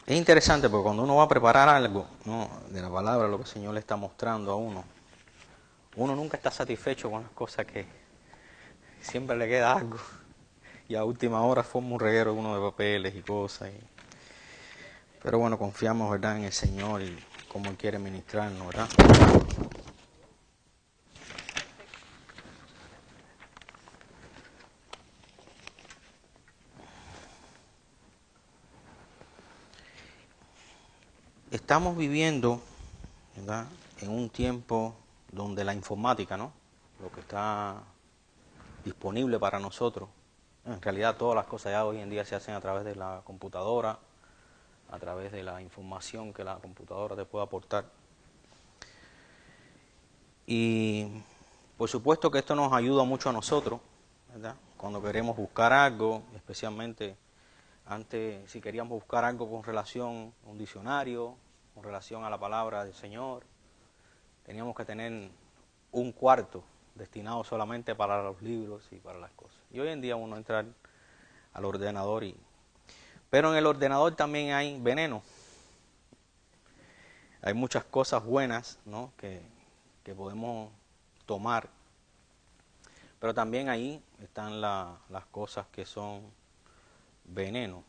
Es interesante porque cuando uno va a preparar algo, ¿no?, de la palabra, lo que el Señor le está mostrando a uno, uno nunca está satisfecho con las cosas que siempre le queda algo. Y a última hora forma un reguero uno de papeles y cosas. Pero bueno, confiamos, ¿verdad?, en el Señor y cómo Él quiere ministrarnos, ¿verdad? Estamos viviendo, ¿verdad?, en un tiempo donde la informática, ¿no?, lo que está disponible para nosotros, en realidad todas las cosas ya hoy en día se hacen a través de la computadora, a través de la información que la computadora te puede aportar. Y por supuesto que esto nos ayuda mucho a nosotros, ¿verdad?, cuando queremos buscar algo, especialmente antes, si queríamos buscar algo con relación a un diccionario, con relación a la palabra del Señor, teníamos que tener un cuarto destinado solamente para los libros y para las cosas. Y hoy en día uno entra al ordenador pero en el ordenador también hay veneno. Hay muchas cosas buenas, ¿no?, que podemos tomar, pero también ahí están las cosas que son veneno.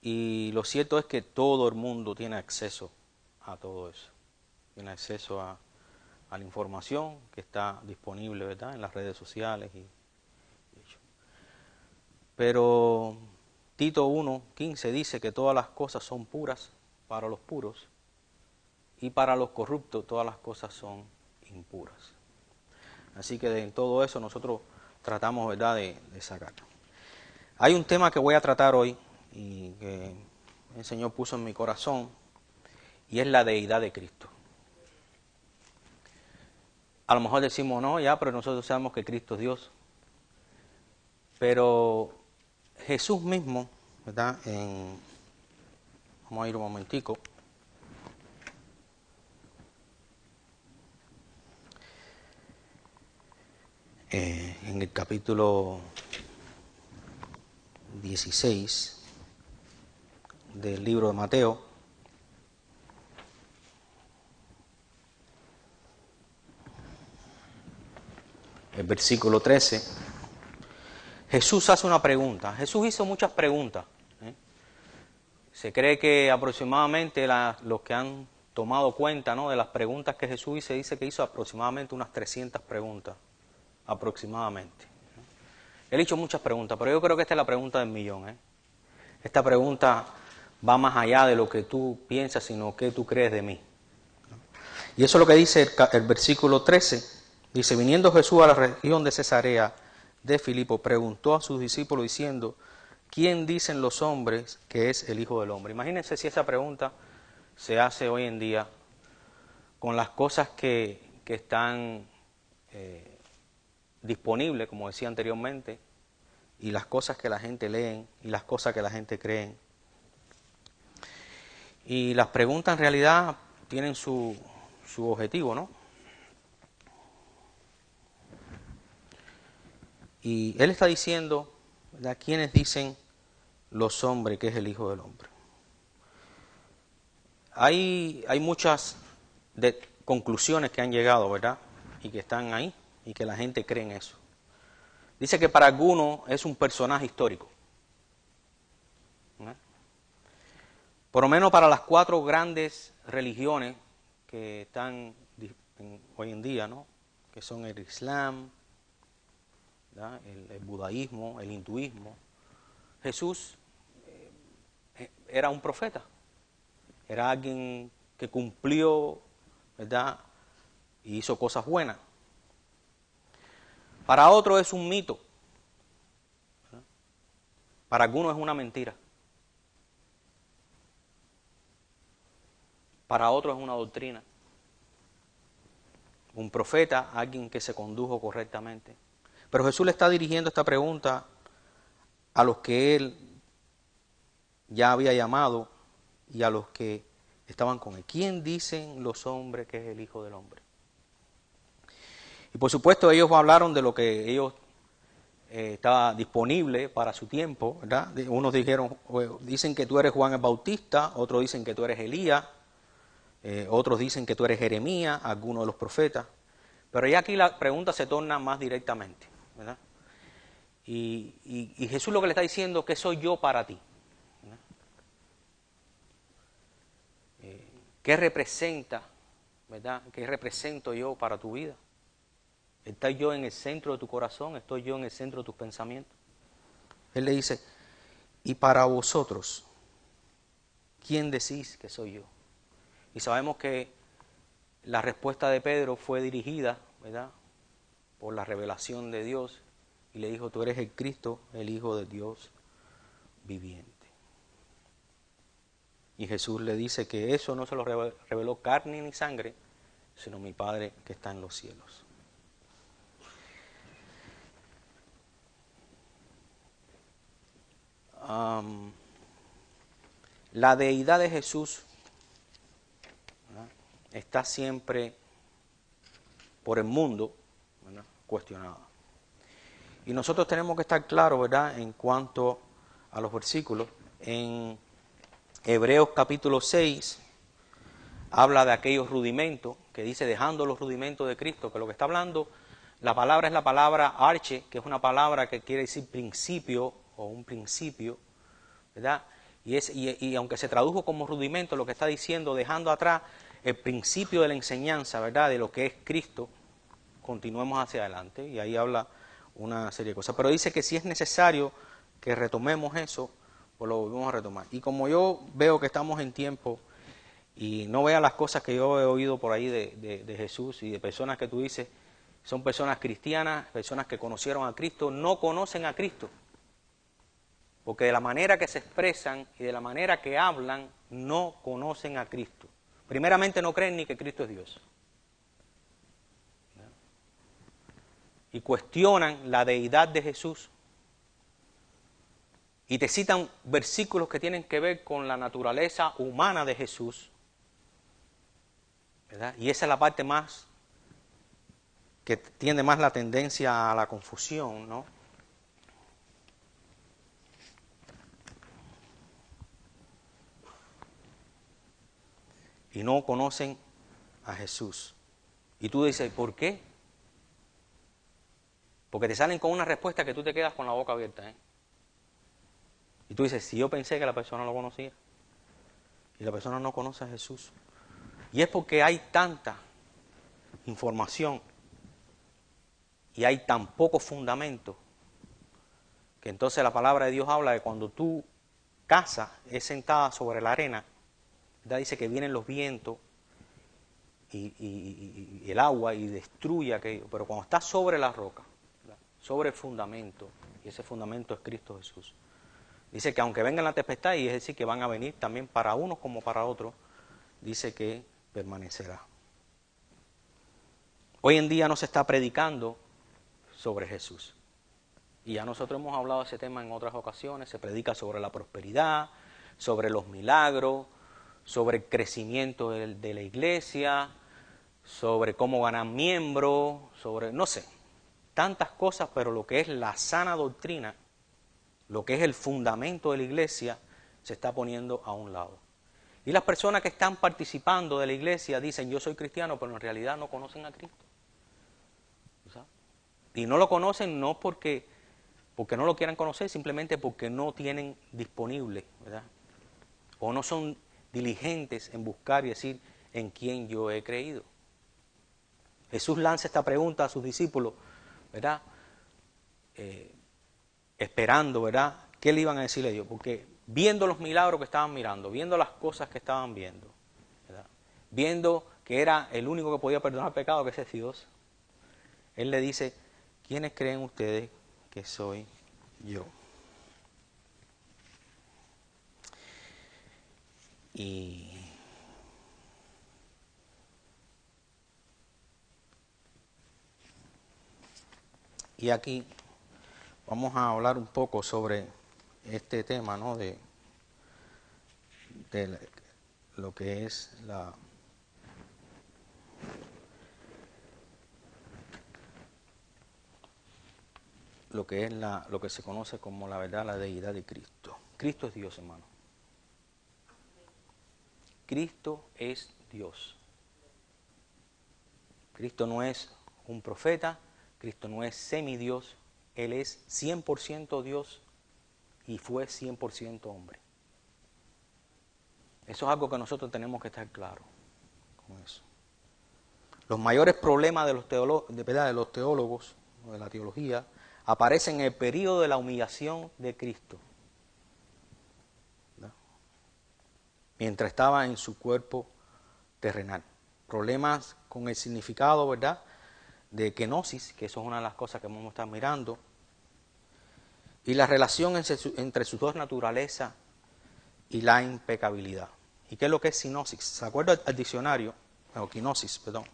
Y lo cierto es que todo el mundo tiene acceso a todo eso. Tiene acceso a la información que está disponible, ¿verdad?, en las redes sociales. Pero Tito 1:15 dice que todas las cosas son puras para los puros y para los corruptos todas las cosas son impuras. Así que en todo eso nosotros tratamos, ¿verdad?, de sacarlo. Hay un tema que voy a tratar hoy y que el Señor puso en mi corazón, y es la deidad de Cristo. A lo mejor decimos, no, ya, pero nosotros sabemos que Cristo es Dios. Pero Jesús mismo, ¿verdad? Vamos a ir un momentico. En el capítulo 16 del libro de Mateo, el versículo 13, Jesús hace una pregunta. Jesús hizo muchas preguntas. Se cree que aproximadamente los que han tomado cuenta, ¿no?, de las preguntas que Jesús hizo, dice que hizo aproximadamente unas 300 preguntas, aproximadamente. Él hizo muchas preguntas, pero yo creo que esta es la pregunta del millón. Esta pregunta va más allá de lo que tú piensas, sino que tú crees de mí. Y eso es lo que dice el versículo 13. Dice, viniendo Jesús a la región de Cesarea de Filipo, preguntó a sus discípulos diciendo, ¿quién dicen los hombres que es el Hijo del Hombre? Imagínense si esa pregunta se hace hoy en día con las cosas que están disponibles, como decía anteriormente, y las cosas que la gente lee y las cosas que la gente cree. Y las preguntas en realidad tienen su objetivo, ¿no? Y él está diciendo, ¿verdad?, ¿quiénes dicen los hombres que es el Hijo del Hombre? Hay muchas conclusiones que han llegado, ¿verdad?, y que están ahí, y que la gente cree en eso. Dice que para algunos es un personaje histórico. Por lo menos para las 4 grandes religiones que están hoy en día, ¿no?, que son el Islam, el budaísmo, el hinduismo. Jesús era un profeta, era alguien que cumplió, ¿verdad?, y hizo cosas buenas. Para otros es un mito, ¿verdad? Para algunos es una mentira, para otros es una doctrina. Un profeta, alguien que se condujo correctamente. Pero Jesús le está dirigiendo esta pregunta a los que él ya había llamado y a los que estaban con él. ¿Quién dicen los hombres que es el Hijo del Hombre? Y por supuesto ellos hablaron de lo que ellos estaba disponible para su tiempo, ¿verdad? Unos dicen que tú eres Juan el Bautista, otros dicen que tú eres Elías, otros dicen que tú eres Jeremías, alguno de los profetas. Pero ya aquí la pregunta se torna más directamente, ¿verdad? Y Jesús lo que le está diciendo, ¿qué soy yo para ti? ¿Verdad? ¿Qué representa, verdad? ¿Qué represento yo para tu vida? ¿Estoy yo en el centro de tu corazón? ¿Estoy yo en el centro de tus pensamientos? Él le dice, y para vosotros, ¿quién decís que soy yo? Y sabemos que la respuesta de Pedro fue dirigida, ¿verdad?, por la revelación de Dios, y le dijo, tú eres el Cristo, el Hijo de Dios viviente. Y Jesús le dice que eso no se lo reveló carne ni sangre, sino mi Padre que está en los cielos. La deidad de Jesús, ¿verdad?, está siempre por el mundo, ¿verdad?, cuestionada. Y nosotros tenemos que estar claros, ¿verdad?, en cuanto a los versículos. En Hebreos capítulo 6 habla de aquellos rudimentos, que dice dejando los rudimentos de Cristo, que lo que está hablando, la palabra es la palabra arche, que es una palabra que quiere decir principio o un principio, ¿verdad? Y aunque se tradujo como rudimento, lo que está diciendo, dejando atrás el principio de la enseñanza, ¿verdad?, de lo que es Cristo, continuemos hacia adelante, y ahí habla una serie de cosas. Pero dice que si es necesario que retomemos eso, pues lo volvemos a retomar. Y como yo veo que estamos en tiempo, y no vean las cosas que yo he oído por ahí de Jesús y de personas que tú dices, son personas cristianas, personas que conocieron a Cristo, no conocen a Cristo. Porque de la manera que se expresan y de la manera que hablan, no conocen a Cristo. Primeramente no creen ni que Cristo es Dios. Y cuestionan la deidad de Jesús. Y te citan versículos que tienen que ver con la naturaleza humana de Jesús, ¿verdad? Y esa es la parte más que tiende más la tendencia a la confusión, ¿no? Y no conocen a Jesús. Y tú dices, ¿por qué? Porque te salen con una respuesta que tú te quedas con la boca abierta, ¿eh? Y tú dices, si yo pensé que la persona lo conocía, y la persona no conoce a Jesús. Y es porque hay tanta información y hay tan poco fundamento, que entonces la palabra de Dios habla de cuando tu casa es sentada sobre la arena, ¿verdad?, dice que vienen los vientos y el agua y destruye aquello. Pero cuando está sobre la roca, ¿verdad?, sobre el fundamento, y ese fundamento es Cristo Jesús, dice que aunque vengan la tempestad, y es decir, que van a venir también para unos como para otros, dice que permanecerá. Hoy en día no se está predicando sobre Jesús. Y ya nosotros hemos hablado de ese tema en otras ocasiones. Se predica sobre la prosperidad, sobre los milagros, sobre el crecimiento de la iglesia, sobre cómo ganar miembros, sobre, no sé, tantas cosas, pero lo que es la sana doctrina, lo que es el fundamento de la iglesia, se está poniendo a un lado. Y las personas que están participando de la iglesia dicen, yo soy cristiano, pero en realidad no conocen a Cristo. ¿Sabes? Y no lo conocen no porque no lo quieran conocer, simplemente porque no tienen disponible, ¿verdad?, o no son diligentes en buscar y decir en quién yo he creído. Jesús lanza esta pregunta a sus discípulos, ¿verdad?, esperando, ¿verdad?, qué le iban a decir ellos, porque viendo los milagros que estaban mirando, viendo las cosas que estaban viendo, ¿verdad?, viendo que era el único que podía perdonar pecado, que ese es Dios, Él le dice, ¿quiénes creen ustedes que soy yo? Y aquí vamos a hablar un poco sobre este tema, ¿no?, de lo que es lo que es lo que se conoce como la verdad, la deidad de Cristo. Cristo es Dios, hermano. Cristo es Dios. Cristo no es un profeta, Cristo no es semidios, Él es 100% Dios y fue 100% hombre. Eso es algo que nosotros tenemos que estar claros con eso. Los mayores problemas de los teólogos, de la teología, aparecen en el periodo de la humillación de Cristo, ¿no? Mientras estaba en su cuerpo terrenal. Problemas con el significado, ¿verdad?, de kenosis, que eso es una de las cosas que vamos a estar mirando, y la relación entre sus dos naturalezas y la impecabilidad. ¿Y qué es lo que es sinosis? ¿Se acuerda al diccionario? O quinosis, perdón.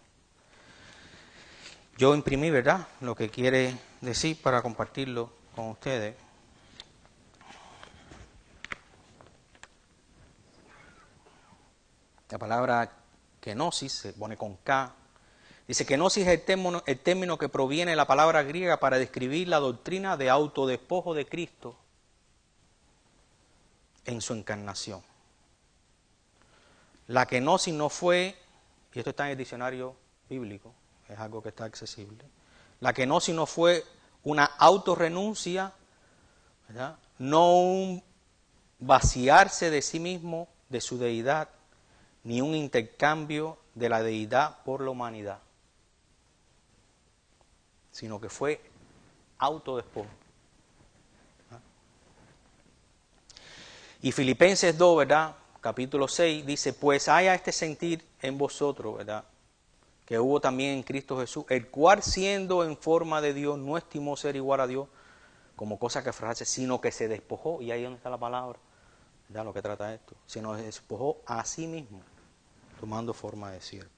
Yo imprimí, ¿verdad?, lo que quiere decir para compartirlo con ustedes. La palabra kenosis se pone con K. Dice que kenosis es el término que proviene de la palabra griega para describir la doctrina de autodespojo de Cristo en su encarnación. La kenosis no fue, y esto está en el diccionario bíblico, es algo que está accesible, la kenosis no fue una autorrenuncia, ¿verdad?, no un vaciarse de sí mismo, de su deidad, ni un intercambio de la deidad por la humanidad, sino que fue autodespojo. Y Filipenses 2, ¿verdad?, capítulo 6, dice, pues haya este sentir en vosotros, ¿verdad?, que hubo también en Cristo Jesús, el cual siendo en forma de Dios, no estimó ser igual a Dios como cosa que aferrarse, sino que se despojó, y ahí es donde está la palabra, ¿verdad?, lo que trata esto, sino se despojó a sí mismo, tomando forma de siervo.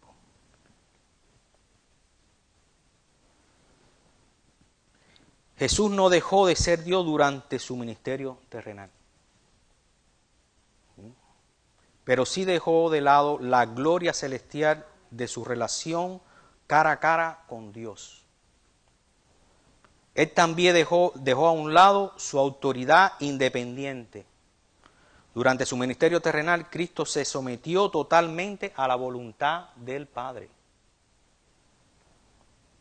Jesús no dejó de ser Dios durante su ministerio terrenal, pero sí dejó de lado la gloria celestial de su relación cara a cara con Dios. Él también dejó a un lado su autoridad independiente. Durante su ministerio terrenal, Cristo se sometió totalmente a la voluntad del Padre,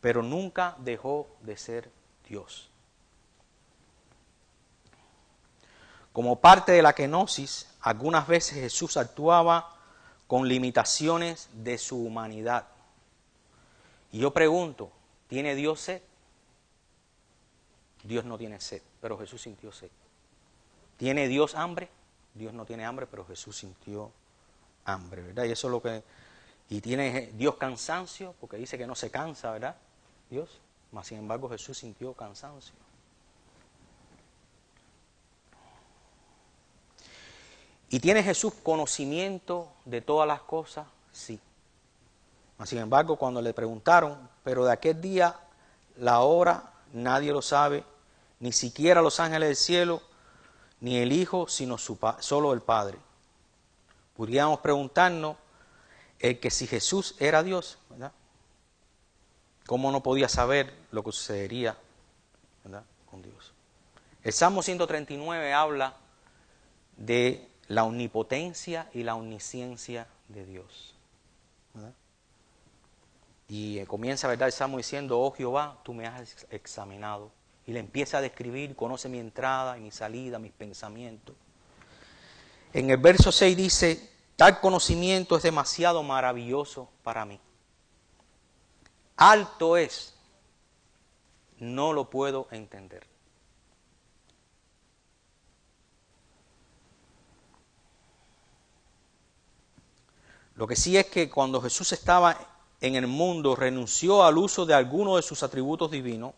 pero nunca dejó de ser Dios. Como parte de la kenosis, algunas veces Jesús actuaba con limitaciones de su humanidad. Y yo pregunto, ¿tiene Dios sed? Dios no tiene sed, pero Jesús sintió sed. ¿Tiene Dios hambre? Dios no tiene hambre, pero Jesús sintió hambre, ¿verdad? Y eso es lo que... Y tiene Dios cansancio, porque dice que no se cansa, ¿verdad?, Dios. Mas sin embargo Jesús sintió cansancio. ¿Y tiene Jesús conocimiento de todas las cosas? Sí. Mas sin embargo, cuando le preguntaron, pero de aquel día, la hora, nadie lo sabe, ni siquiera los ángeles del cielo, ni el Hijo, sino solo el Padre. Podríamos preguntarnos que si Jesús era Dios, ¿verdad?, ¿cómo no podía saber lo que sucedería, ¿verdad?, con Dios? El Salmo 139 habla de la omnipotencia y la omnisciencia de Dios, ¿verdad? Y comienza, ¿verdad?, el Salmo diciendo, oh Jehová, tú me has examinado. Y le empieza a describir, conoce mi entrada y mi salida, mis pensamientos. En el verso 6 dice, tal conocimiento es demasiado maravilloso para mí. Alto es, no lo puedo entender. Lo que sí es que cuando Jesús estaba en el mundo, renunció al uso de algunos de sus atributos divinos.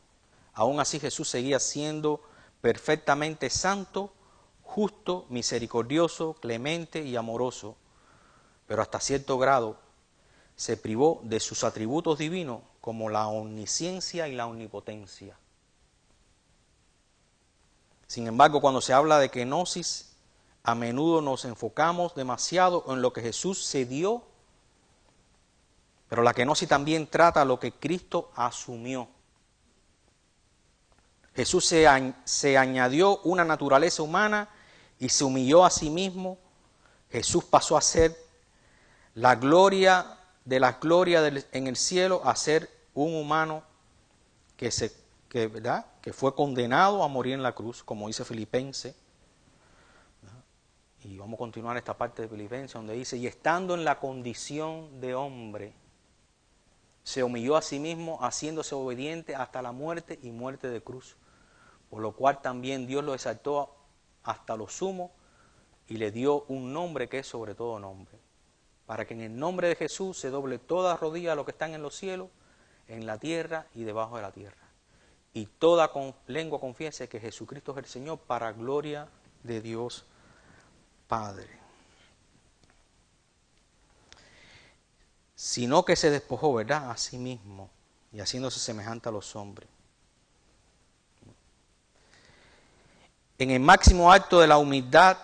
Aún así Jesús seguía siendo perfectamente santo, justo, misericordioso, clemente y amoroso, pero hasta cierto grado se privó de sus atributos divinos como la omnisciencia y la omnipotencia. Sin embargo, cuando se habla de kenosis, a menudo nos enfocamos demasiado en lo que Jesús se dio, pero la kenosis también trata lo que Cristo asumió. Jesús se añadió una naturaleza humana y se humilló a sí mismo. Jesús pasó a ser la gloria de las glorias en el cielo, a ser un humano ¿verdad? Que fue condenado a morir en la cruz, como dice Filipenses. Y vamos a continuar esta parte de Filipenses, donde dice, y estando en la condición de hombre, se humilló a sí mismo, haciéndose obediente hasta la muerte y muerte de cruz. Por lo cual también Dios lo exaltó hasta lo sumo y le dio un nombre que es sobre todo nombre, para que en el nombre de Jesús se doble toda rodilla a los que están en los cielos, en la tierra y debajo de la tierra. Y toda lengua confiese que Jesucristo es el Señor, para gloria de Dios Padre. Sino que se despojó, ¿verdad?, a sí mismo, y haciéndose semejante a los hombres. En el máximo acto de la humildad,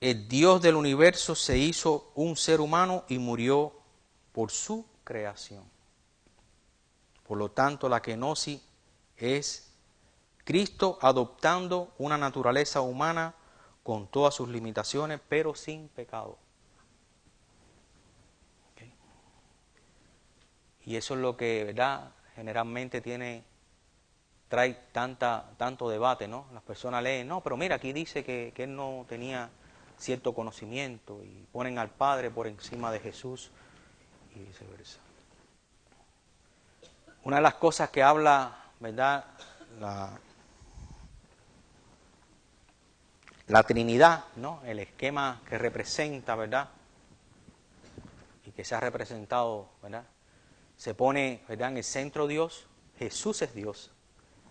el Dios del universo se hizo un ser humano y murió por su creación. Por lo tanto, la kenosis es Cristo adoptando una naturaleza humana con todas sus limitaciones, pero sin pecado. ¿Okay? Y eso es lo que, ¿verdad?, generalmente trae tanto debate, ¿no? Las personas leen, no, pero mira, aquí dice que él no tenía cierto conocimiento y ponen al Padre por encima de Jesús y viceversa. Una de las cosas que habla, ¿verdad?, la Trinidad, ¿no?, el esquema que representa, ¿verdad?, y que se ha representado, ¿verdad?, se pone, ¿verdad?, en el centro Dios. Jesús es Dios,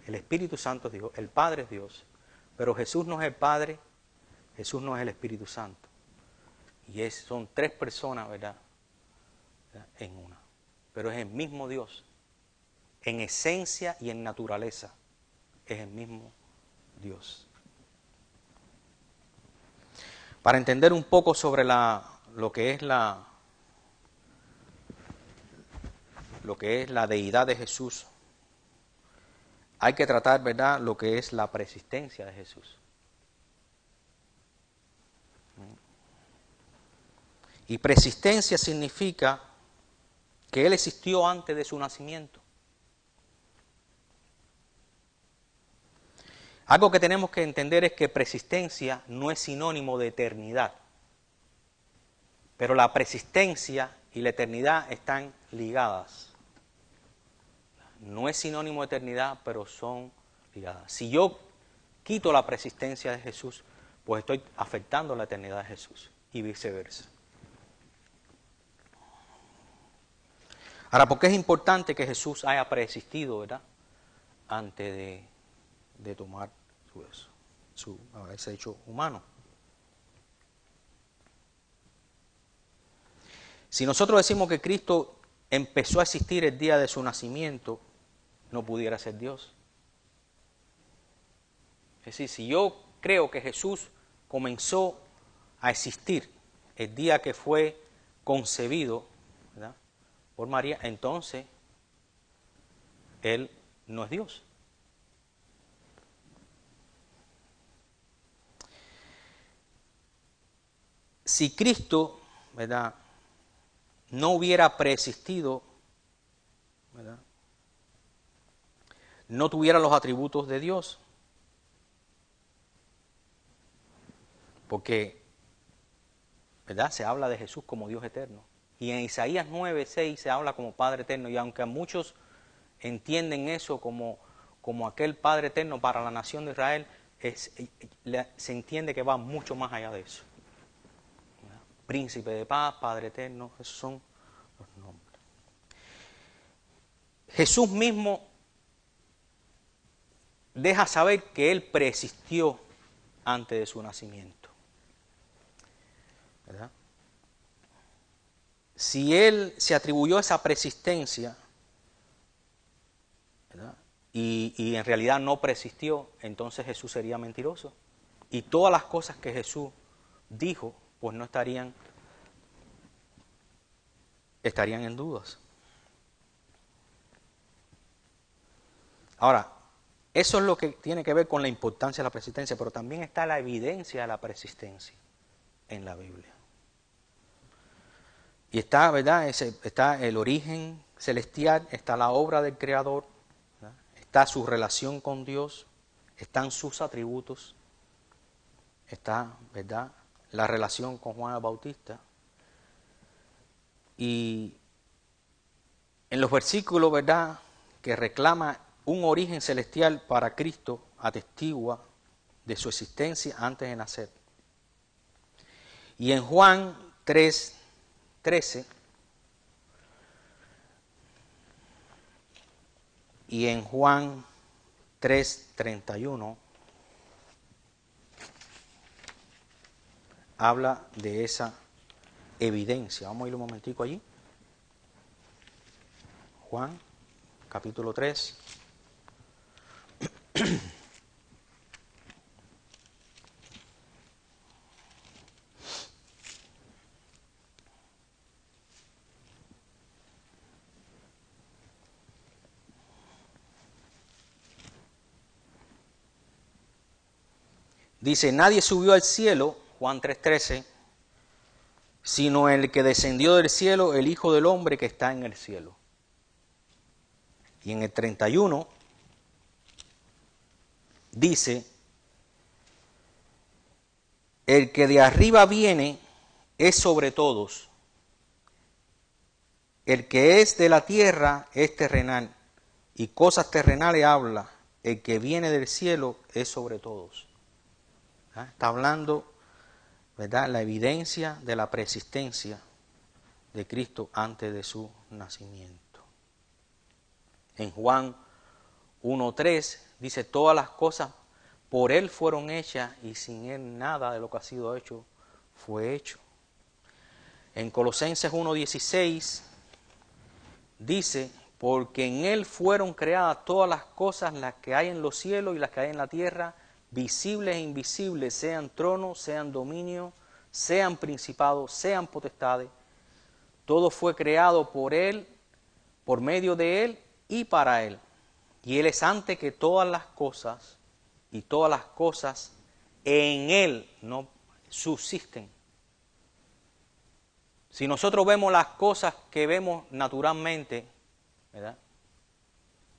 el Espíritu Santo es Dios, el Padre es Dios, pero Jesús no es el Padre, Jesús no es el Espíritu Santo. Y son tres personas, ¿verdad?, en una. Pero es el mismo Dios, en esencia y en naturaleza, es el mismo Dios. Para entender un poco sobre lo que es la deidad de Jesús, hay que tratar, ¿verdad?, lo que es la preexistencia de Jesús. Y preexistencia significa que Él existió antes de su nacimiento. Algo que tenemos que entender es que preexistencia no es sinónimo de eternidad, pero la preexistencia y la eternidad están ligadas. No es sinónimo de eternidad, pero son ligadas. Si yo quito la preexistencia de Jesús, pues estoy afectando la eternidad de Jesús y viceversa. Ahora, ¿por qué es importante que Jesús haya preexistido, ¿verdad?, antes de tomar haberse hecho humano? Si nosotros decimos que Cristo empezó a existir el día de su nacimiento, no pudiera ser Dios. Es decir, si yo creo que Jesús comenzó a existir el día que fue concebido, ¿verdad?, por María, entonces Él no es Dios. Si Cristo, ¿verdad?, no hubiera preexistido, ¿verdad?, no tuviera los atributos de Dios, porque, ¿verdad?, se habla de Jesús como Dios eterno. Y en Isaías 9:6 se habla como Padre eterno. Y aunque muchos entienden eso como aquel Padre eterno para la nación de Israel, se entiende que va mucho más allá de eso. ¿Verdad? Príncipe de paz, Padre eterno, esos son los nombres. Jesús mismo deja saber que Él preexistió antes de su nacimiento, ¿verdad? Si Él se atribuyó esa preexistencia, ¿verdad?, y en realidad no preexistió, entonces Jesús sería mentiroso. Y todas las cosas que Jesús dijo, pues no estarían en dudas. Ahora, Eso es lo que tiene que ver con la importancia de la persistencia, pero también está la evidencia de la persistencia en la Biblia. Y está, ¿verdad? Está el origen celestial, está la obra del Creador, ¿verdad? Está su relación con Dios, están sus atributos, está, ¿verdad?, la relación con Juan el Bautista. Y en los versículos, ¿verdad?, que reclama un origen celestial para Cristo, atestigua de su existencia antes de nacer. Y en Juan 3:13 y en Juan 3:31 habla de esa evidencia. Vamos a ir un momentico allí. Juan, capítulo 3. Dice, nadie subió al cielo, Juan 3:13, sino el que descendió del cielo, el Hijo del Hombre que está en el cielo. Y en el 31 dice, el que de arriba viene es sobre todos. El que es de la tierra es terrenal, y cosas terrenales habla. El que viene del cielo es sobre todos. ¿Ah? Está hablando, ¿verdad?, la evidencia de la preexistencia de Cristo antes de su nacimiento. En Juan 1:3 dice, todas las cosas por Él fueron hechas y sin Él nada de lo que ha sido hecho fue hecho. En Colosenses 1:16 dice, porque en Él fueron creadas todas las cosas, las que hay en los cielos y las que hay en la tierra, visibles e invisibles, sean tronos, sean dominios, sean principados, sean potestades. Todo fue creado por Él, por medio de Él y para Él. Y Él es antes que todas las cosas, y todas las cosas en Él no subsisten. Si nosotros vemos las cosas que vemos naturalmente, ¿verdad?,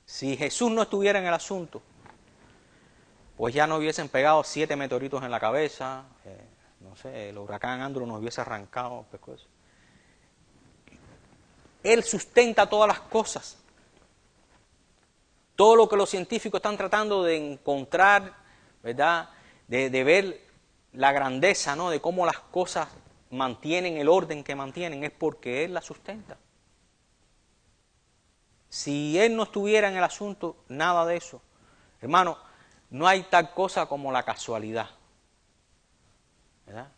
si Jesús no estuviera en el asunto, pues ya nos hubiesen pegado 7 meteoritos en la cabeza, no sé, el huracán Andrew nos hubiese arrancado, pescuezo. Él sustenta todas las cosas. Todo lo que los científicos están tratando de encontrar, ¿verdad?, de ver la grandeza, ¿no?, de cómo las cosas mantienen el orden que mantienen, es porque Él las sustenta. Si Él no estuviera en el asunto, nada de eso. Hermano, no hay tal cosa como la casualidad, ¿verdad?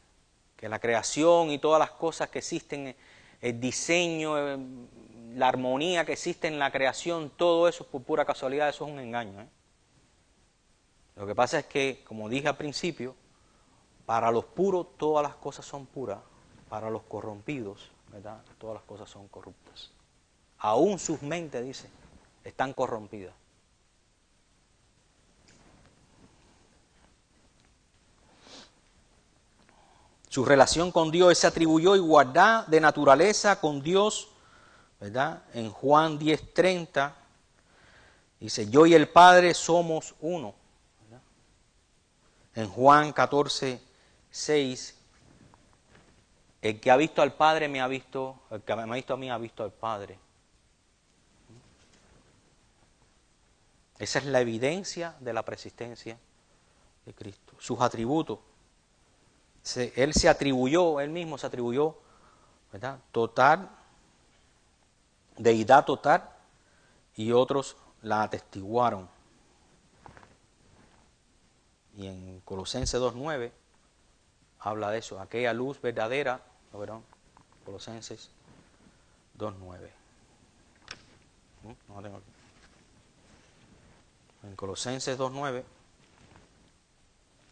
Que la creación y todas las cosas que existen, el diseño, la armonía que existe en la creación, todo eso es por pura casualidad, eso es un engaño, ¿eh? Lo que pasa es que, como dije al principio, para los puros todas las cosas son puras, para los corrompidos, ¿verdad?, todas las cosas son corruptas. Aún sus mentes, dice, están corrompidas. Su relación con Dios, Él se atribuyó igualdad de naturaleza con Dios, ¿verdad? En Juan 10:30 dice, yo y el Padre somos uno, ¿verdad? En Juan 14:6, el que ha visto al Padre me ha visto, el que me ha visto a mí ha visto al Padre. Esa es la evidencia de la preexistencia de Cristo. Sus atributos. Él se atribuyó, Él mismo se atribuyó, ¿verdad?, total, deidad total, y otros la atestiguaron. Y en Colosenses 2:9 habla de eso, aquella luz verdadera, ¿lo verán? Colosenses 2:9. No lo tengo aquí. En Colosenses 2:9,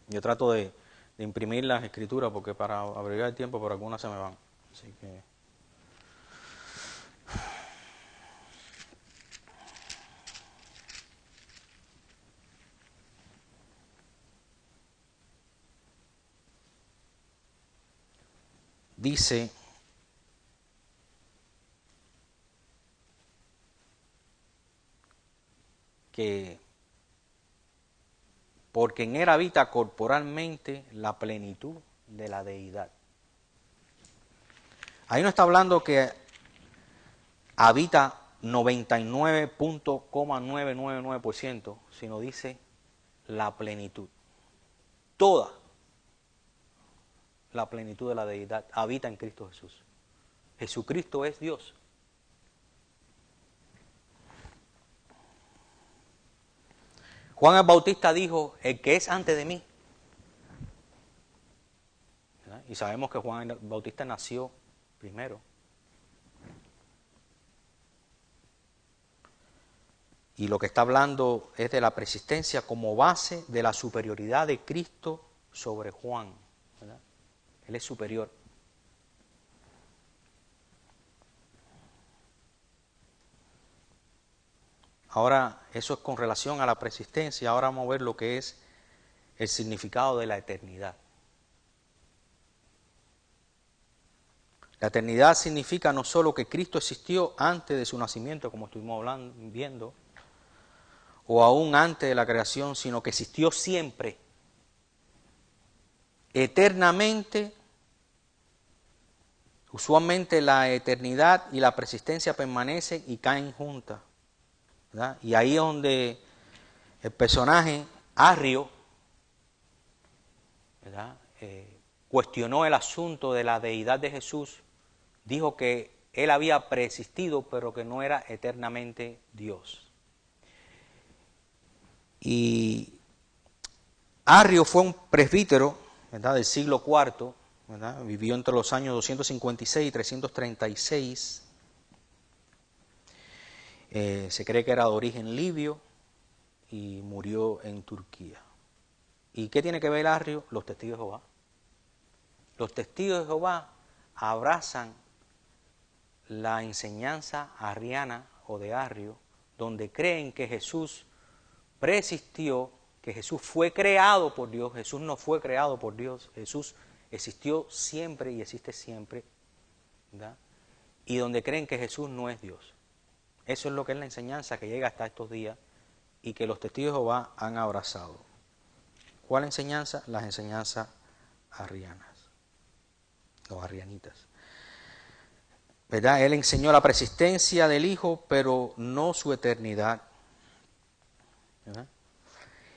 yo trato de imprimir las escrituras porque para abreviar el tiempo, por algunas se me van. Así que dice que porque en él habita corporalmente la plenitud de la deidad. Ahí no está hablando que habita 99.999%, sino dice la plenitud. Toda la plenitud de la deidad habita en Cristo Jesús. Jesucristo es Dios. Juan el Bautista dijo, el que es antes de mí. ¿Verdad? Y sabemos que Juan el Bautista nació primero. Y lo que está hablando es de la persistencia como base de la superioridad de Cristo sobre Juan. ¿Verdad? Él es superior. Ahora, eso es con relación a la persistencia. Ahora vamos a ver lo que es el significado de la eternidad. La eternidad significa no solo que Cristo existió antes de su nacimiento, como estuvimos viendo, o aún antes de la creación, sino que existió siempre, eternamente. Usualmente la eternidad y la persistencia permanecen y caen juntas, ¿verdad? Y ahí es donde el personaje Arrio, ¿verdad? Cuestionó el asunto de la deidad de Jesús, dijo que él había preexistido pero que no era eternamente Dios. Y Arrio fue un presbítero, ¿verdad?, del siglo IV, ¿verdad? Vivió entre los años 256 y 336. Se cree que era de origen libio y murió en Turquía. ¿Y qué tiene que ver Arrio? Los testigos de Jehová. Los testigos de Jehová abrazan la enseñanza arriana o de Arrio, donde creen que Jesús preexistió, que Jesús fue creado por Dios. Jesús no fue creado por Dios, Jesús existió siempre y existe siempre, ¿verdad? Y donde creen que Jesús no es Dios. Eso es lo que es la enseñanza que llega hasta estos días y que los testigos de Jehová han abrazado. ¿Cuál enseñanza? Las enseñanzas arrianas, los arrianitas. ¿Verdad? Él enseñó la persistencia del Hijo, pero no su eternidad. ¿Verdad?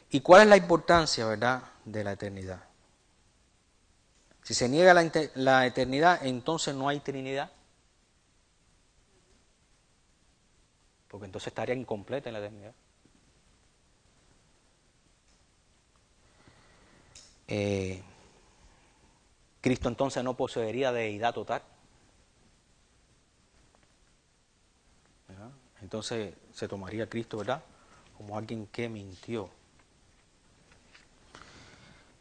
¿Y cuál es la importancia, verdad, de la eternidad? Si se niega la eternidad, entonces no hay Trinidad. Porque entonces estaría incompleta en la eternidad. Cristo entonces no poseería deidad total. ¿Verdad? Entonces se tomaría a Cristo, ¿verdad?, como alguien que mintió.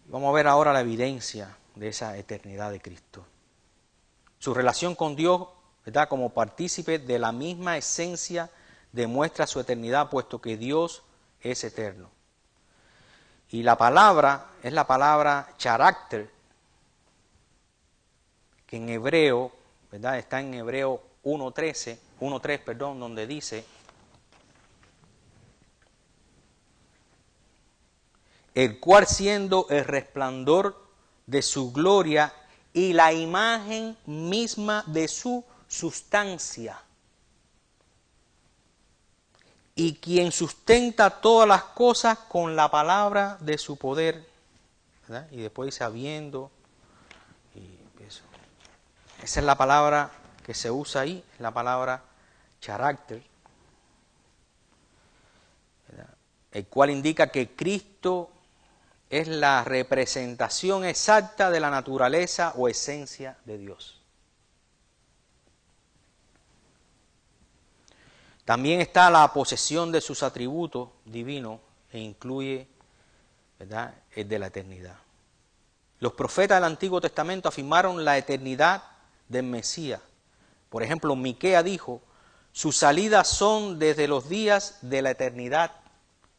Vamos a ver ahora la evidencia de esa eternidad de Cristo. Su relación con Dios, ¿verdad?, como partícipe de la misma esencia, demuestra su eternidad, puesto que Dios es eterno. Y la palabra es la palabra carácter, que en hebreo, ¿verdad?, está en Hebreo 1.3, donde dice: el cual siendo el resplandor de su gloria y la imagen misma de su sustancia, y quien sustenta todas las cosas con la palabra de su poder, ¿verdad? Y después dice habiendo, y eso. Esa es la palabra que se usa ahí, la palabra carácter, ¿verdad?, el cual indica que Cristo es la representación exacta de la naturaleza o esencia de Dios. También está la posesión de sus atributos divinos e incluye, ¿verdad?, el de la eternidad. Los profetas del Antiguo Testamento afirmaron la eternidad del Mesías. Por ejemplo, Miqueas dijo: sus salidas son desde los días de la eternidad.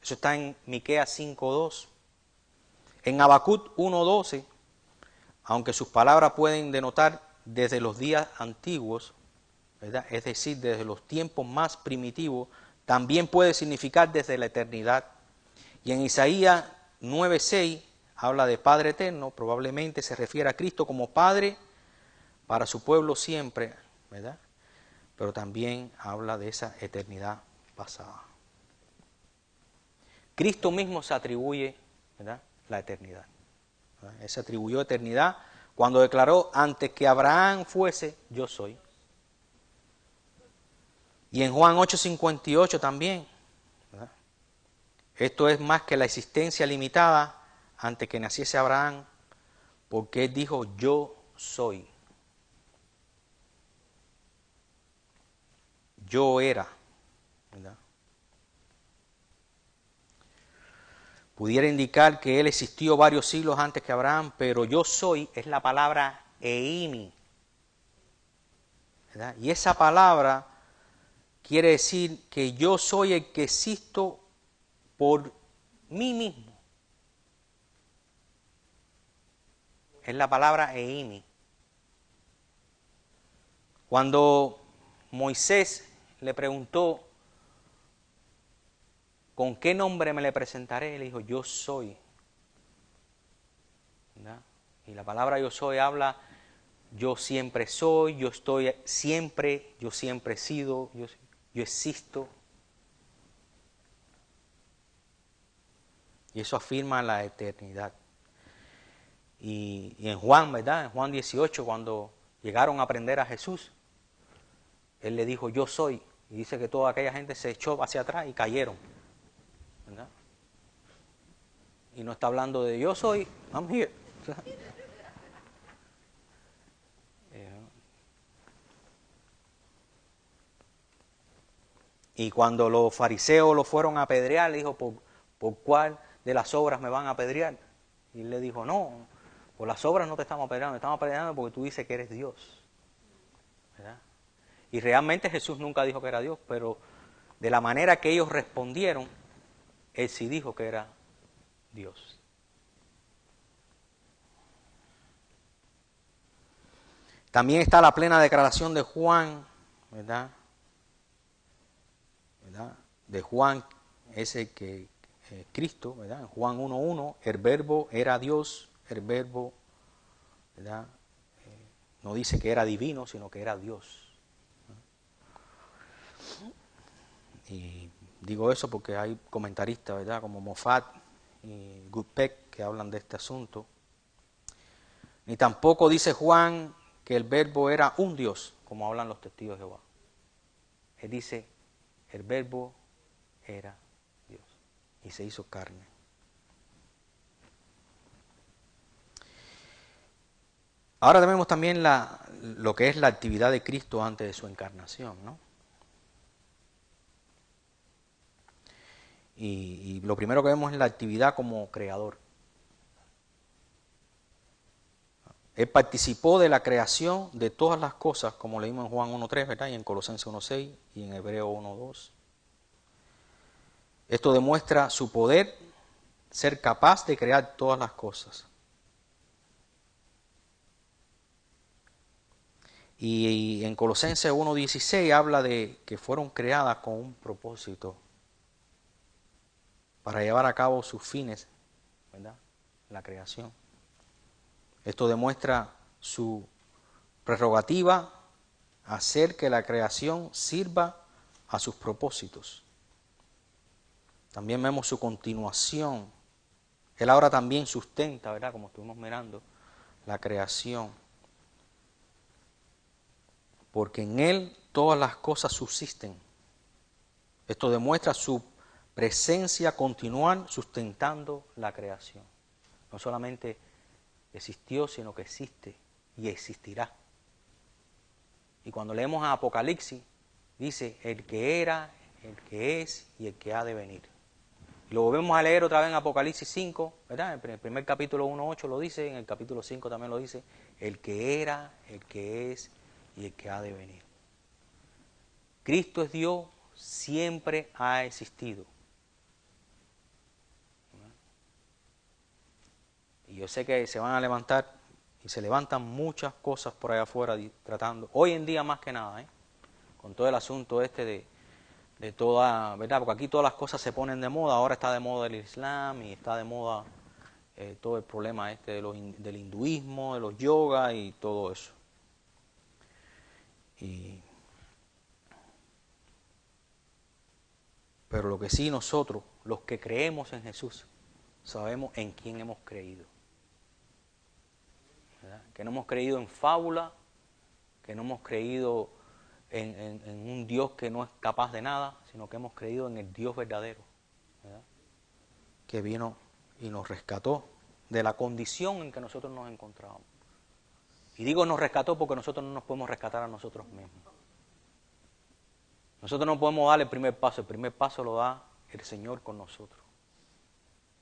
Eso está en Miqueas 5.2. En Habacuc 1.12, aunque sus palabras pueden denotar desde los días antiguos, ¿verdad? Es decir, desde los tiempos más primitivos, también puede significar desde la eternidad. Y en Isaías 9:6 habla de Padre eterno, probablemente se refiere a Cristo como Padre para su pueblo siempre, ¿verdad? Pero también habla de esa eternidad pasada. Cristo mismo se atribuye, ¿verdad?, la eternidad. ¿Verdad? Él se atribuyó eternidad cuando declaró: antes que Abraham fuese, yo soy. Y en Juan 8:58 también, ¿verdad? Esto es más que la existencia limitada antes que naciese Abraham, porque él dijo: yo soy. Yo era, ¿verdad? Pudiera indicar que él existió varios siglos antes que Abraham, pero yo soy es la palabra eimi, ¿verdad? Y esa palabra quiere decir que yo soy el que existo por mí mismo. Es la palabra eimi. Cuando Moisés le preguntó: ¿con qué nombre me le presentaré? Él dijo: yo soy. ¿Verdad? Y la palabra yo soy habla: yo siempre soy, yo estoy siempre, yo siempre he sido, yo existo. Y eso afirma la eternidad. Y en Juan, ¿verdad? En Juan 18, cuando llegaron a aprender a Jesús, él le dijo: yo soy. Y dice que toda aquella gente se echó hacia atrás y cayeron, ¿verdad? Y no está hablando de yo soy, I'm here. Y cuando los fariseos lo fueron a apedrear, le dijo: ¿por cuál de las obras me van a apedrear? Y él le dijo: no, por las obras no te estamos apedreando porque tú dices que eres Dios, ¿verdad? Y realmente Jesús nunca dijo que era Dios, pero de la manera que ellos respondieron, él sí dijo que era Dios. También está la plena declaración de Juan, ¿verdad? De Juan, ese que Cristo, ¿verdad? En Juan 1:1, el verbo era Dios, el verbo, ¿verdad? No dice que era divino, sino que era Dios. Y digo eso porque hay comentaristas, ¿verdad?, como Moffat y Goodpeck, que hablan de este asunto. Ni tampoco dice Juan que el verbo era un Dios, como hablan los testigos de Jehová. Él dice: el verbo era Dios y se hizo carne. Ahora vemos también lo que es la actividad de Cristo antes de su encarnación, ¿no? Y lo primero que vemos es la actividad como creador. Él participó de la creación de todas las cosas, como leímos en Juan 1:3, ¿verdad? Y en Colosenses 1:6 y en Hebreo 1:2. Esto demuestra su poder, ser capaz de crear todas las cosas. Y en Colosenses 1:16 habla de que fueron creadas con un propósito para llevar a cabo sus fines, ¿verdad?, la creación. Esto demuestra su prerrogativa, hacer que la creación sirva a sus propósitos. También vemos su continuación. Él ahora también sustenta, ¿verdad?, como estuvimos mirando, la creación. Porque en Él todas las cosas subsisten. Esto demuestra su presencia continual sustentando la creación. No solamente existió, sino que existe y existirá. Y cuando leemos a Apocalipsis, dice: el que era, el que es y el que ha de venir. Y lo volvemos a leer otra vez en Apocalipsis 5, ¿verdad? En el primer capítulo 1:8 lo dice, en el capítulo 5 también lo dice: el que era, el que es y el que ha de venir. Cristo es Dios, siempre ha existido. Y yo sé que se van a levantar Y se levantan muchas cosas por allá afuera tratando, hoy en día más que nada, con todo el asunto de toda, ¿verdad? Porque aquí todas las cosas se ponen de moda, ahora está de moda el Islam y está de moda todo el problema del hinduismo, de los yoga y todo eso. Pero lo que sí nosotros, los que creemos en Jesús, sabemos en quién hemos creído. ¿Verdad? Que no hemos creído en fábula, que no hemos creído en un Dios que no es capaz de nada, sino que hemos creído en el Dios verdadero, ¿verdad? Que vino y nos rescató de la condición en que nosotros nos encontrábamos. Y digo nos rescató porque nosotros no nos podemos rescatar a nosotros mismos. Nosotros no podemos dar el primer paso lo da el Señor con nosotros.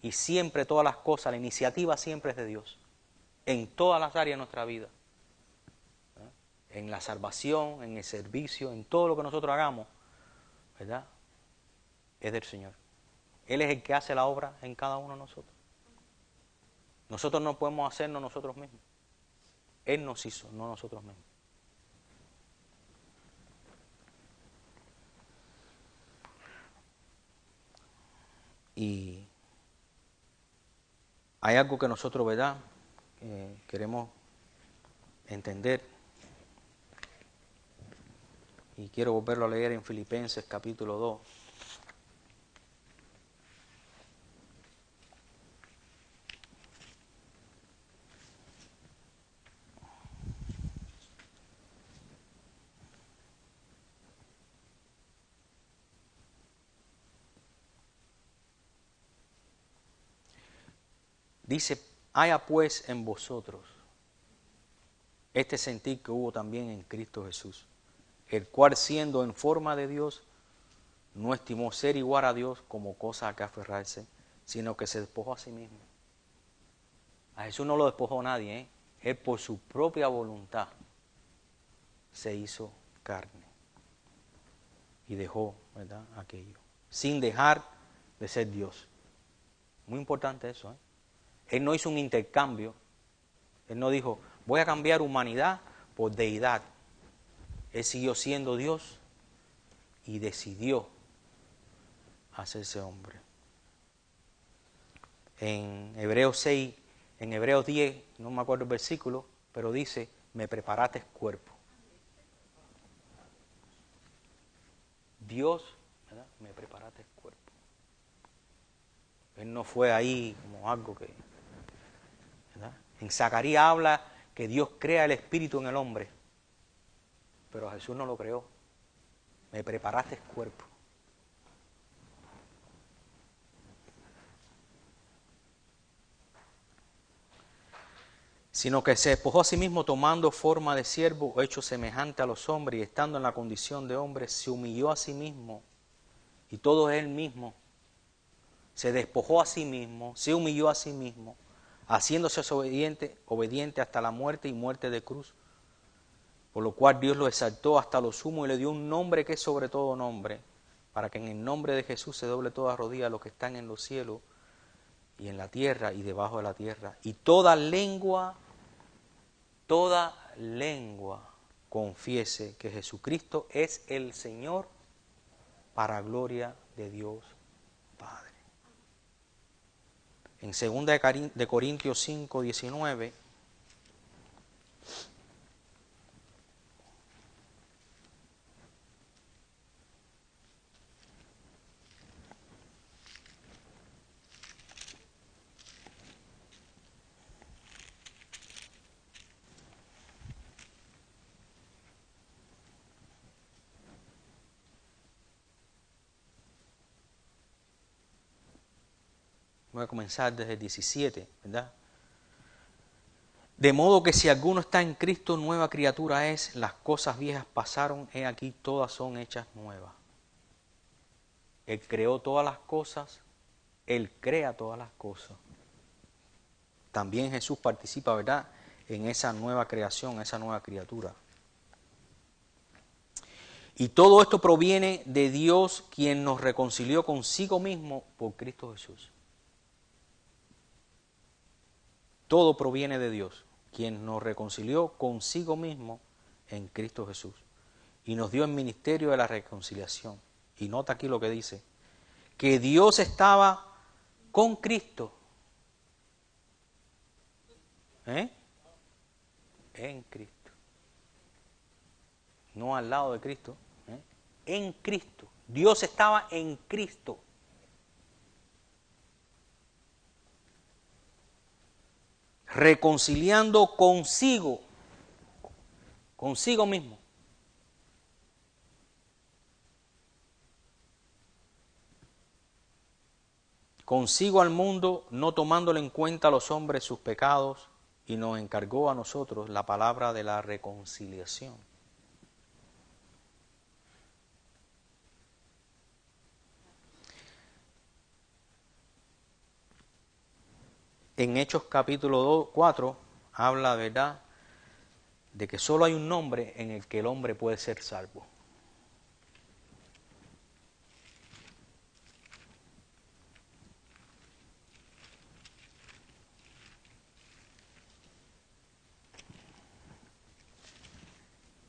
Y siempre todas las cosas, la iniciativa siempre es de Dios, en todas las áreas de nuestra vida. ¿Verdad? En la salvación, en el servicio, en todo lo que nosotros hagamos, ¿verdad? Es del Señor. Él es el que hace la obra en cada uno de nosotros. Nosotros no podemos hacernos nosotros mismos. Él nos hizo, no nosotros mismos. Y hay algo que nosotros, ¿verdad?, queremos entender. Y quiero volverlo a leer en Filipenses capítulo 2. Dice, haya pues en vosotros este sentir que hubo también en Cristo Jesús, el cual siendo en forma de Dios, no estimó ser igual a Dios como cosa a que aferrarse, sino que se despojó a sí mismo. A Jesús no lo despojó nadie, Él por su propia voluntad se hizo carne y dejó, ¿verdad?, aquello, sin dejar de ser Dios. Muy importante eso, Él no hizo un intercambio. Él no dijo, voy a cambiar humanidad por deidad. Él siguió siendo Dios y decidió hacerse hombre. En Hebreos 6, en Hebreos 10, no me acuerdo el versículo, pero dice, me preparaste cuerpo. Dios, ¿verdad?, me preparaste cuerpo. Él no fue ahí como algo que, ¿verdad? En Zacarías habla que Dios crea el espíritu en el hombre, pero a Jesús no lo creó. Me preparaste cuerpo. Sino que se despojó a sí mismo tomando forma de siervo, hecho semejante a los hombres, y estando en la condición de hombre, se humilló a sí mismo, y todo es él mismo. Se despojó a sí mismo, se humilló a sí mismo, haciéndose obediente hasta la muerte y muerte de cruz. Por lo cual Dios lo exaltó hasta lo sumo y le dio un nombre que es sobre todo nombre, para que en el nombre de Jesús se doble toda rodilla a los que están en los cielos y en la tierra y debajo de la tierra. Y toda lengua confiese que Jesucristo es el Señor, para gloria de Dios Padre. En 2 de Corintios 5, 19, voy a comenzar desde el 17, ¿verdad? De modo que si alguno está en Cristo, nueva criatura es, las cosas viejas pasaron, he aquí todas son hechas nuevas. Él creó todas las cosas, Él crea todas las cosas. También Jesús participa, ¿verdad?, en esa nueva creación, esa nueva criatura. Y todo esto proviene de Dios, quien nos reconcilió consigo mismo por Cristo Jesús. Todo proviene de Dios. quien nos reconcilió consigo mismo en Cristo Jesús y nos dio el ministerio de la reconciliación. Y nota aquí lo que dice, que Dios estaba con Cristo, en Cristo, no al lado de Cristo, en Cristo. Dios estaba en Cristo. Reconciliando consigo mismo. Consigo al mundo, no tomándole en cuenta a los hombres sus pecados, y nos encargó a nosotros la palabra de la reconciliación. En Hechos capítulo 4 habla, ¿verdad?, de que solo hay un nombre en el que el hombre puede ser salvo.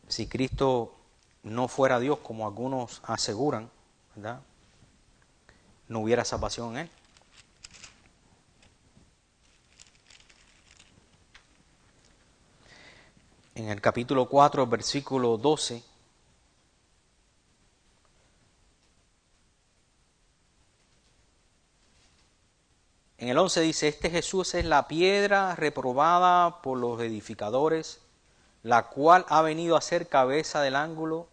Si Cristo no fuera Dios, como algunos aseguran, ¿verdad?, no hubiera salvación en Él. En el capítulo 4, versículo 12, en el 11 dice, este Jesús es la piedra reprobada por los edificadores, la cual ha venido a ser cabeza del ángulo,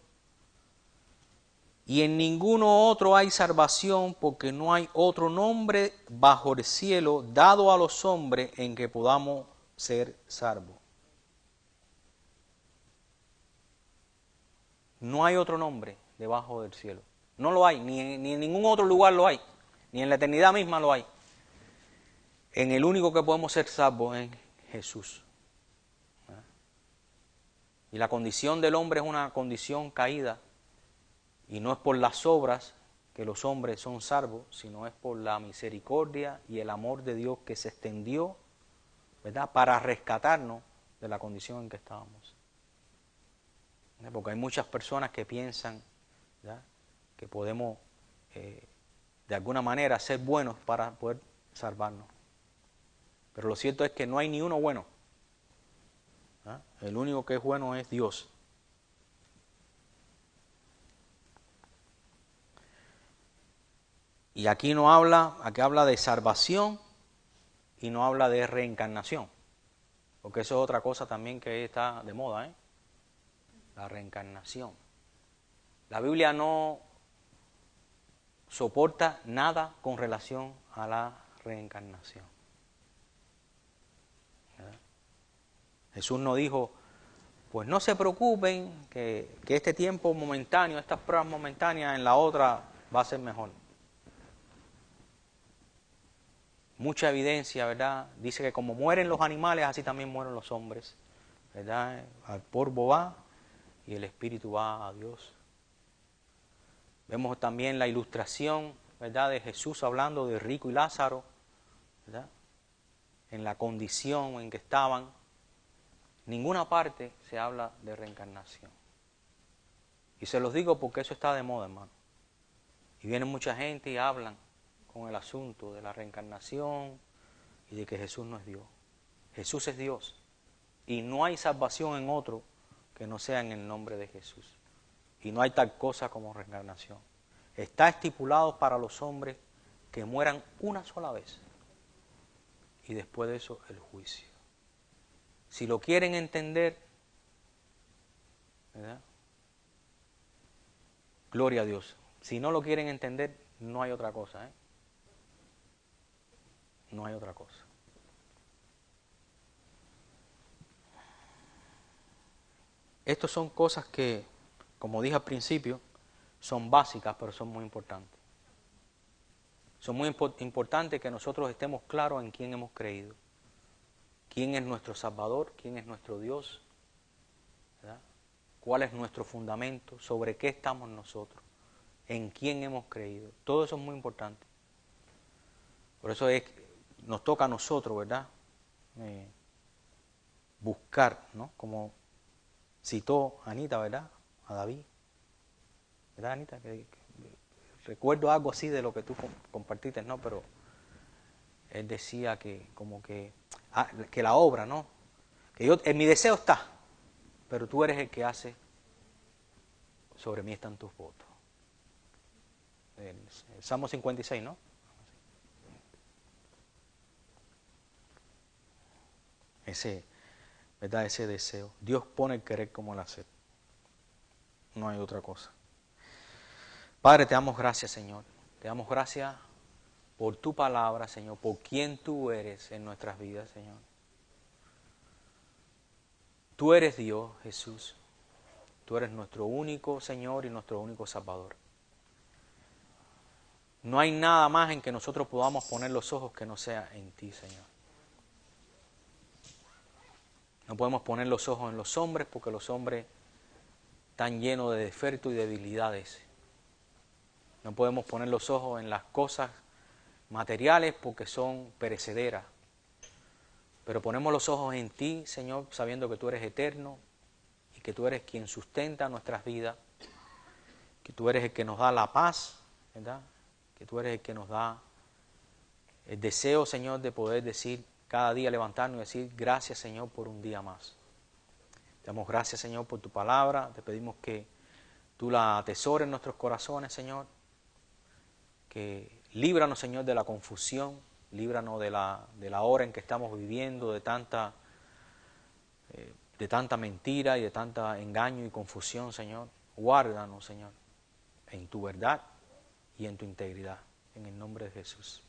y en ninguno otro hay salvación, porque no hay otro nombre bajo el cielo dado a los hombres en que podamos ser salvos. No hay otro nombre debajo del cielo. No lo hay, ni en ningún otro lugar lo hay, ni en la eternidad misma lo hay. En el único que podemos ser salvos es Jesús. Y la condición del hombre es una condición caída, y no es por las obras que los hombres son salvos, sino es por la misericordia y el amor de Dios que se extendió, ¿verdad?, para rescatarnos de la condición en que estábamos. Porque hay muchas personas que piensan, ¿verdad?, que podemos de alguna manera ser buenos para poder salvarnos. Pero lo cierto es que no hay ni uno bueno. El único que es bueno es Dios. Y aquí habla de salvación y no habla de reencarnación. Porque eso es otra cosa también que está de moda, la reencarnación. La Biblia no soporta nada con relación a la reencarnación. ¿Verdad? Jesús nos dijo, pues no se preocupen que este tiempo momentáneo, estas pruebas momentáneas, en la otra va a ser mejor. Mucha evidencia, ¿verdad? Dice que como mueren los animales, así también mueren los hombres, ¿verdad? Al polvo va y el espíritu va a Dios. Vemos también la ilustración, ¿verdad?, de Jesús hablando de Rico y Lázaro, ¿verdad?, en la condición en que estaban. Ninguna parte se habla de reencarnación. Y se los digo porque eso está de moda, hermano. Y viene mucha gente y hablan con el asunto de la reencarnación y de que Jesús no es Dios. Jesús es Dios. Y no hay salvación en otro que no sea en el nombre de Jesús. Y no hay tal cosa como reencarnación. Está estipulado para los hombres que mueran una sola vez. Y después de eso, el juicio. Si lo quieren entender, ¿verdad?, gloria a Dios. Si no lo quieren entender, no hay otra cosa, No hay otra cosa. Estas son cosas que, como dije al principio, son básicas, pero son muy importantes. Son muy importantes que nosotros estemos claros en quién hemos creído. ¿Quién es nuestro Salvador? ¿Quién es nuestro Dios? ¿Verdad? ¿Cuál es nuestro fundamento? ¿Sobre qué estamos nosotros? ¿En quién hemos creído? Todo eso es muy importante. Por eso nos toca a nosotros, ¿verdad?, buscar, ¿no? Como citó Anita, ¿verdad? A David. ¿Verdad, Anita? Recuerdo algo así de lo que tú compartiste, ¿no? Pero él decía que como que la obra, ¿no? Que yo, en mi deseo está, pero tú eres el que hace, sobre mí están tus votos. El Salmo 56, ¿no? Ese, ¿verdad? Ese deseo. Dios pone el querer como el hacer. No hay otra cosa. Padre, te damos gracias, Señor. Te damos gracias por tu palabra, Señor, por quien tú eres en nuestras vidas, Señor. Tú eres Dios, Jesús. Tú eres nuestro único Señor y nuestro único Salvador. No hay nada más en que nosotros podamos poner los ojos que no sea en ti, Señor. No podemos poner los ojos en los hombres porque los hombres están llenos de defectos y debilidades. No podemos poner los ojos en las cosas materiales porque son perecederas. Pero ponemos los ojos en ti, Señor, sabiendo que tú eres eterno y que tú eres quien sustenta nuestras vidas, que tú eres el que nos da la paz, ¿verdad? Que tú eres el que nos da el deseo, Señor, de poder decir cada día, levantarnos y decir gracias, Señor, por un día más. Te damos gracias, Señor, por tu palabra. Te pedimos que tú la atesores en nuestros corazones, Señor. Que líbranos, Señor, de la confusión. Líbranos de la hora en que estamos viviendo, de tanta mentira y de tanta engaño y confusión, Señor. Guárdanos, Señor, en tu verdad y en tu integridad. En el nombre de Jesús.